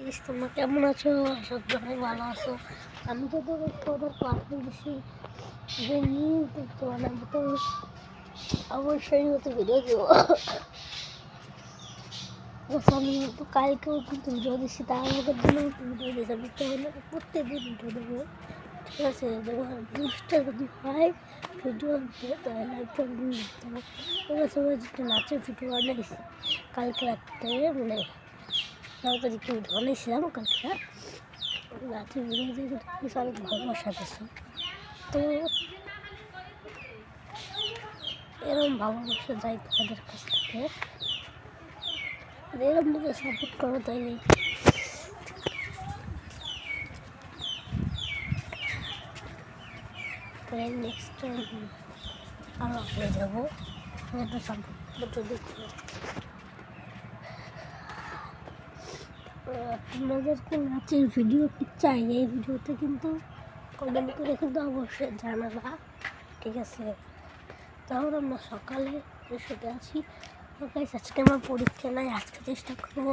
Guys তোমরা কেমন আছো? আশা করি অনেক ভালো আছো। আমি তো ওদের পাশে বেশি যে নিয়ে তো বানাবো তো অবশ্যই হতে ভিডিও দেবো। আমি তো কালকেও কিন্তু ভিডিও দিচ্ছি, তার আগের দিনও ভিডিও দিয়েছি। আমি তো প্রত্যেকদিন ভিডিও দেবো, ঠিক আছে? বুঝতে যদি হয় ভিডিও তাহলে একটা নাচের ভিডিও বানিয়েছি কালকে রাত্রে, মানে তাড়াতাড়ি ভিডিও বানিয়েছিলাম কালকে নাচের ভিডিও দিয়ে অনেক ভালোবাসা দিয়েছে। তো এরকম ভালোবাসা যাই তোমাদের কাছ থেকে, এরকম থেকে সাপোর্ট করো, তাইলে নেক্সট টাইম আরও আগে যাবো। একটা সাপোর্ট দেখো। তোমাদেরকে নাচের ভিডিও কি চাই এই ভিডিওতে কিন্তু কমেন্ট করে কিন্তু অবশ্যই জানাবা, ঠিক আছে? তাহলে আমরা সকালে শুতে আছি। আজকে আমার পরীক্ষা নাই, আজকে চেষ্টা করবো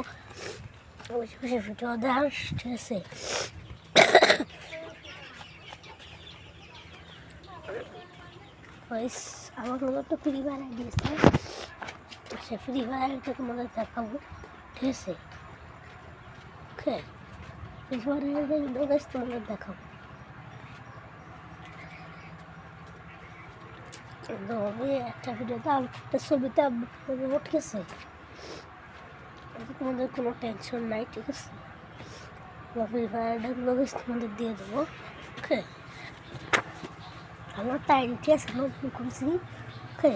বসে বসে ভিডিও দেওয়ার, ঠিক আছে? আমার মতো একটা ফ্রি ফায়ার আইডি আছে, সে ফ্রি ফায়ারটা তোমাদের দেখাবো, ঠিক আছে? ওকে, ফ্রি ফায়ার আইডি তোমাদের দেখাবো। আমি একটা ভিডিওতে একটা ছবিতে ঠিক আছে? তোমাদের কোনো টেনশন নাই, ঠিক আছে? ফ্রি ফায়ারটা তোমাদের দিয়ে দেবো, ওকে? আমার টাইমটি আছে, আমার খুঁজছি, ওকে?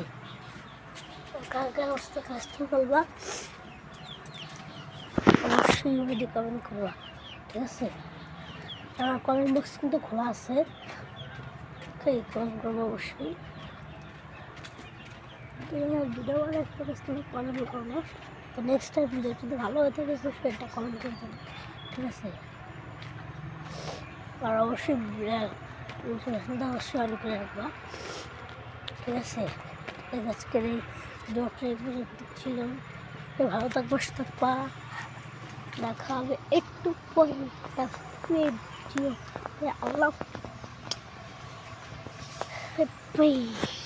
কালকে অবস্থা কাজটা করবা, অবশ্যই ভিডিও কমেন্ট করবা, ঠিক আছে? আমার কমেন্ট বক্স কিন্তু খোলা আছে, ওকে? কমেন্ট করবো অবশ্যই। ভিডিও বানার তুমি কমেন্ট করবো, তো নেক্সট টাইম ভিডিও যদি ভালো হয়ে থাকে অবশ্যই একটা কমেন্ট করে দেবো, ঠিক আছে? আর অবশ্যই অবশ্যই অন করে রাখবা, ঠিক আছে? আজকের এই ভিডিওটা ছিল, ভালো থাকবো, সুস্থ থাকবা। দেখা হবে একটু পরে ভিডিও। আল্লাহ হাফেজ।